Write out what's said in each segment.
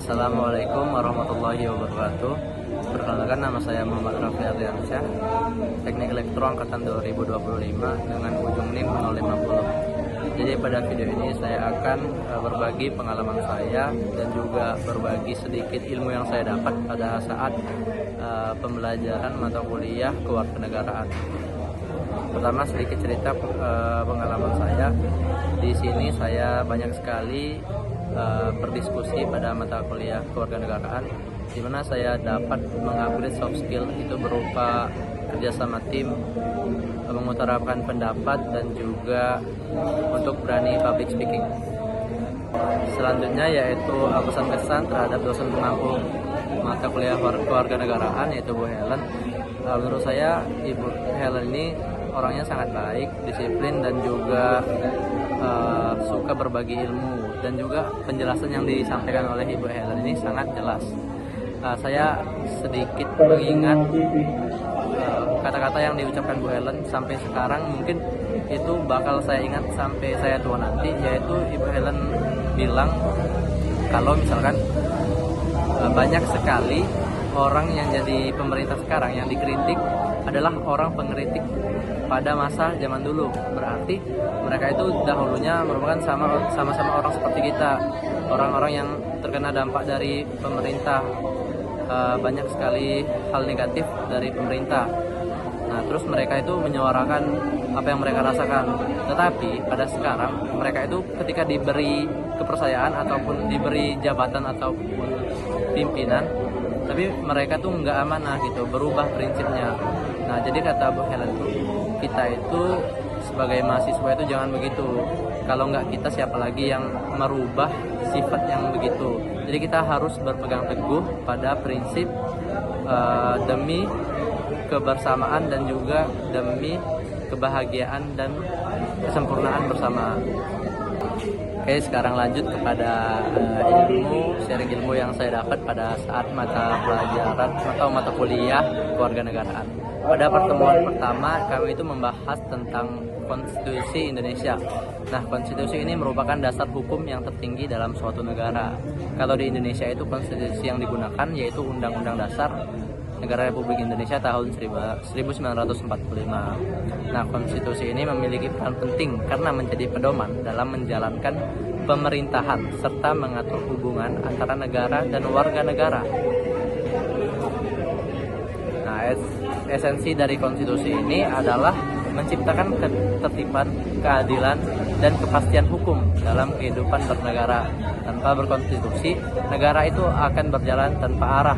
Assalamualaikum warahmatullahi wabarakatuh. Perkenalkan, nama saya Muhammad Raffi Ardiansyah, Teknik Elektro angkatan 2025 dengan ujung NIM 050. Jadi pada video ini saya akan berbagi pengalaman saya dan juga berbagi sedikit ilmu yang saya dapat pada saat pembelajaran mata kuliah kewarganegaraan. Pertama, sedikit cerita pengalaman saya. Di sini saya banyak sekali berdiskusi pada mata kuliah kewarganegaraan, di mana saya dapat mengupgrade soft skill itu berupa kerjasama tim, mengutarakan pendapat, dan juga untuk berani public speaking. Selanjutnya yaitu pesan-kesan terhadap dosen pengampu mata kuliah kewarganegaraan, yaitu Bu Helen. Menurut saya Ibu Helen ini orangnya sangat baik, disiplin, dan juga suka berbagi ilmu, dan juga penjelasan yang disampaikan oleh Ibu Helen ini sangat jelas. Saya sedikit mengingat kata-kata yang diucapkan Bu Helen sampai sekarang, mungkin itu bakal saya ingat sampai saya tua nanti, yaitu Ibu Helen bilang kalau misalkan banyak sekali orang yang jadi pemerintah sekarang yang dikritik adalah orang pengkritik pada masa zaman dulu. Berarti mereka itu dahulunya merupakan sama-sama orang seperti kita, orang-orang yang terkena dampak dari pemerintah. Banyak sekali hal negatif dari pemerintah. Nah, terus mereka itu menyuarakan apa yang mereka rasakan. Tetapi pada sekarang mereka itu ketika diberi kepercayaan ataupun diberi jabatan ataupun pimpinan, tapi mereka tuh nggak amanah gitu, berubah prinsipnya. Nah, jadi kata Bu Helen tuh, kita itu sebagai mahasiswa itu jangan begitu. Kalau nggak kita, siapa lagi yang merubah sifat yang begitu? Jadi kita harus berpegang teguh pada prinsip demi kebersamaan dan juga demi kebahagiaan dan kesempurnaan bersama. Oke, sekarang lanjut kepada sharing ilmu yang saya dapat pada saat mata pelajaran atau mata kuliah kewarganegaraan. Pada pertemuan pertama, kami itu membahas tentang Konstitusi Indonesia. Nah, konstitusi ini merupakan dasar hukum yang tertinggi dalam suatu negara. Kalau di Indonesia itu konstitusi yang digunakan yaitu Undang-Undang Dasar Negara Republik Indonesia tahun 1945. Nah, konstitusi ini memiliki peran penting karena menjadi pedoman dalam menjalankan pemerintahan serta mengatur hubungan antara negara dan warga negara. Nah, esensi dari konstitusi ini adalah menciptakan ketertiban, keadilan, dan kepastian hukum dalam kehidupan bernegara. Tanpa berkonstitusi, negara itu akan berjalan tanpa arah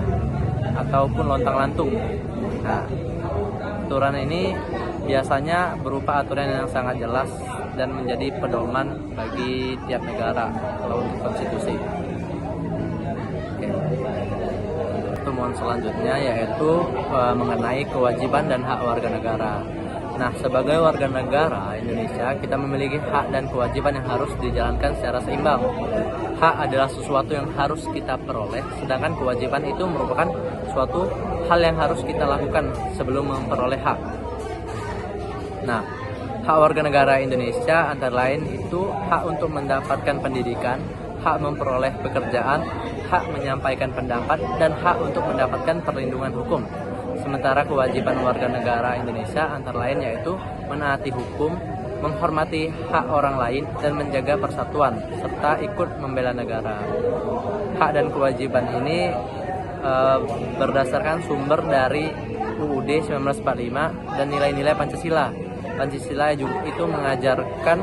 ataupun lontang-lantung. Nah, aturan ini biasanya berupa aturan yang sangat jelas dan menjadi pedoman bagi tiap negara kalau untuk konstitusi. Oke. Pertemuan selanjutnya yaitu mengenai kewajiban dan hak warga negara. Nah, sebagai warga negara Indonesia, kita memiliki hak dan kewajiban yang harus dijalankan secara seimbang. Hak adalah sesuatu yang harus kita peroleh, sedangkan kewajiban itu merupakan suatu hal yang harus kita lakukan sebelum memperoleh hak. Nah, hak warga negara Indonesia antara lain itu hak untuk mendapatkan pendidikan, hak memperoleh pekerjaan, hak menyampaikan pendapat, dan hak untuk mendapatkan perlindungan hukum. Sementara kewajiban warga negara Indonesia antara lain yaitu menaati hukum, menghormati hak orang lain, dan menjaga persatuan, serta ikut membela negara. Hak dan kewajiban ini berdasarkan sumber dari UUD 1945 dan nilai-nilai Pancasila. Pancasila juga itu mengajarkan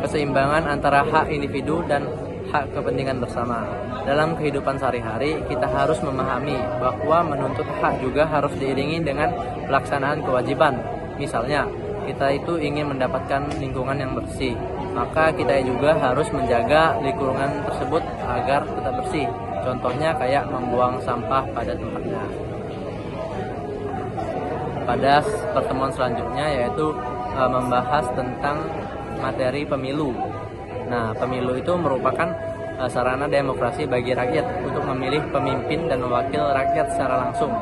keseimbangan antara hak individu dan hak kepentingan bersama. Dalam kehidupan sehari-hari, kita harus memahami bahwa menuntut hak juga harus diiringi dengan pelaksanaan kewajiban. Misalnya, kita itu ingin mendapatkan lingkungan yang bersih, maka kita juga harus menjaga lingkungan tersebut agar tetap bersih. Contohnya kayak membuang sampah pada tempatnya. Pada pertemuan selanjutnya yaitu membahas tentang materi pemilu. Nah, pemilu itu merupakan sarana demokrasi bagi rakyat untuk memilih pemimpin dan wakil rakyat secara langsung.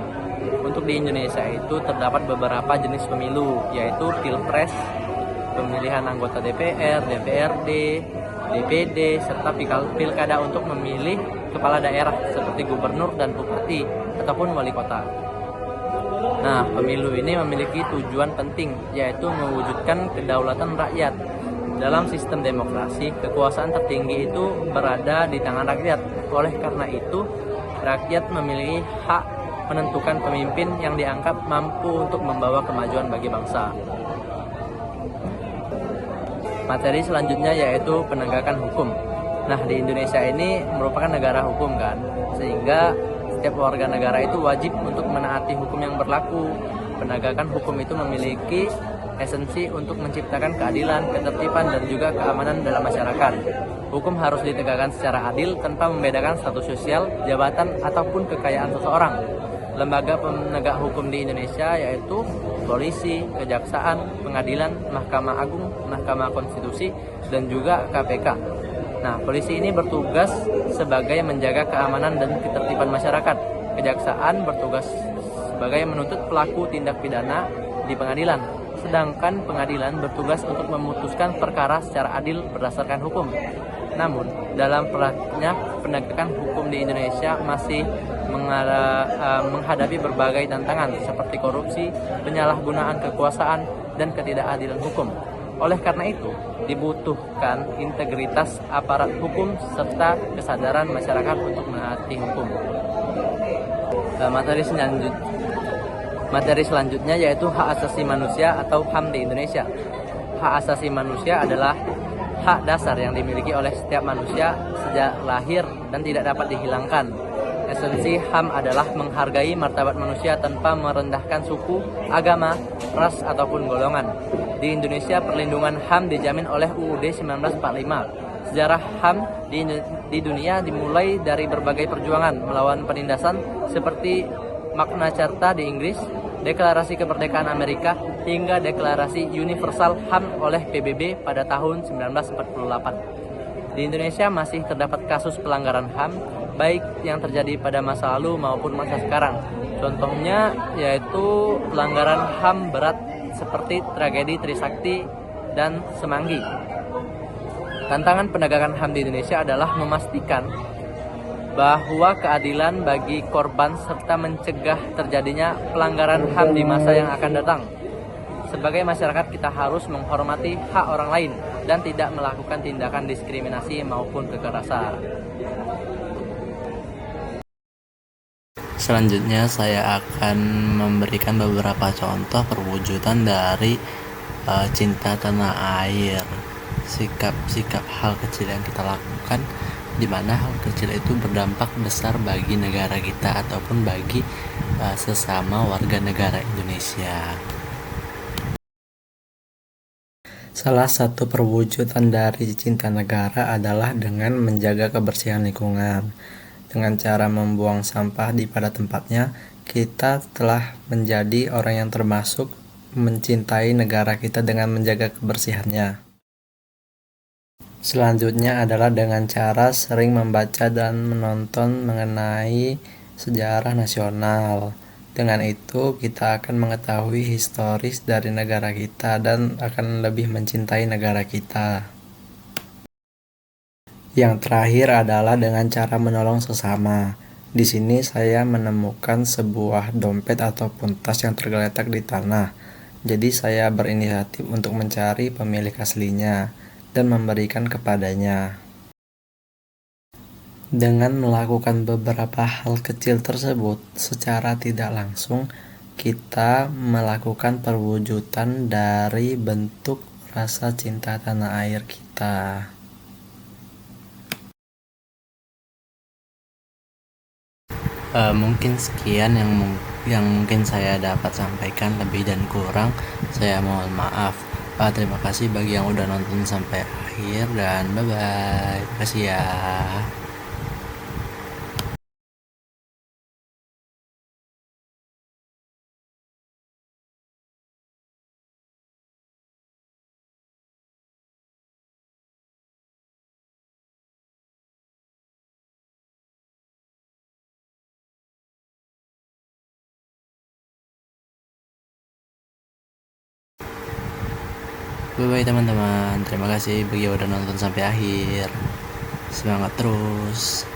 Untuk di Indonesia itu terdapat beberapa jenis pemilu, yaitu pilpres, pemilihan anggota DPR, DPRD, DPD, serta pilkada untuk memilih kepala daerah seperti gubernur dan bupati ataupun wali kota. Nah, pemilu ini memiliki tujuan penting, yaitu mewujudkan kedaulatan rakyat. Dalam sistem demokrasi, kekuasaan tertinggi itu berada di tangan rakyat. Oleh karena itu, rakyat memiliki hak menentukan pemimpin yang dianggap mampu untuk membawa kemajuan bagi bangsa. Materi selanjutnya yaitu penegakan hukum. Nah, di Indonesia ini merupakan negara hukum kan, sehingga setiap warga negara itu wajib untuk menaati hukum yang berlaku. Penegakan hukum itu memiliki esensi untuk menciptakan keadilan, ketertiban, dan juga keamanan dalam masyarakat. Hukum harus ditegakkan secara adil tanpa membedakan status sosial, jabatan, ataupun kekayaan seseorang. Lembaga penegak hukum di Indonesia yaitu polisi, kejaksaan, pengadilan, Mahkamah Agung, Mahkamah Konstitusi, dan juga KPK. Nah, polisi ini bertugas sebagai menjaga keamanan dan ketertiban masyarakat. Kejaksaan bertugas sebagai menuntut pelaku tindak pidana di pengadilan. Sedangkan pengadilan bertugas untuk memutuskan perkara secara adil berdasarkan hukum. Namun, dalam praktiknya penegakan hukum di Indonesia masih menghadapi berbagai tantangan seperti korupsi, penyalahgunaan kekuasaan, dan ketidakadilan hukum. Oleh karena itu, dibutuhkan integritas aparat hukum serta kesadaran masyarakat untuk menaati hukum. Materi selanjutnya yaitu hak asasi manusia atau HAM di Indonesia. Hak asasi manusia adalah hak dasar yang dimiliki oleh setiap manusia sejak lahir dan tidak dapat dihilangkan. Esensi HAM adalah menghargai martabat manusia tanpa merendahkan suku, agama, ras, ataupun golongan. Di Indonesia, perlindungan HAM dijamin oleh UUD 1945. Sejarah HAM di dunia dimulai dari berbagai perjuangan melawan penindasan seperti Magna Carta di Inggris, Deklarasi Kemerdekaan Amerika, hingga Deklarasi Universal HAM oleh PBB pada tahun 1948. Di Indonesia masih terdapat kasus pelanggaran HAM, baik yang terjadi pada masa lalu maupun masa sekarang. Contohnya yaitu pelanggaran HAM berat seperti tragedi Trisakti dan Semanggi. Tantangan penegakan HAM di Indonesia adalah memastikan bahwa keadilan bagi korban serta mencegah terjadinya pelanggaran HAM di masa yang akan datang. Sebagai masyarakat, kita harus menghormati hak orang lain dan tidak melakukan tindakan diskriminasi maupun kekerasan. Selanjutnya saya akan memberikan beberapa contoh perwujudan dari cinta tanah air. Sikap-sikap hal kecil yang kita lakukan, di mana hal kecil itu berdampak besar bagi negara kita ataupun bagi sesama warga negara Indonesia. Salah satu perwujudan dari cinta negara adalah dengan menjaga kebersihan lingkungan. Dengan cara membuang sampah pada tempatnya, kita telah menjadi orang yang termasuk mencintai negara kita dengan menjaga kebersihannya. Selanjutnya adalah dengan cara sering membaca dan menonton mengenai sejarah nasional. Dengan itu, kita akan mengetahui historis dari negara kita dan akan lebih mencintai negara kita. Yang terakhir adalah dengan cara menolong sesama. Di sini saya menemukan sebuah dompet ataupun tas yang tergeletak di tanah. Jadi saya berinisiatif untuk mencari pemilik aslinya dan memberikan kepadanya. Dengan melakukan beberapa hal kecil tersebut, secara tidak langsung kita melakukan perwujudan dari bentuk rasa cinta tanah air kita. Mungkin sekian yang mungkin saya dapat sampaikan, lebih dan kurang saya mohon maaf. Terima kasih bagi yang udah nonton sampai akhir dan bye-bye. Terima kasih ya. Bye bye teman-teman. Terima kasih bagi yang udah nonton sampai akhir. Semangat terus.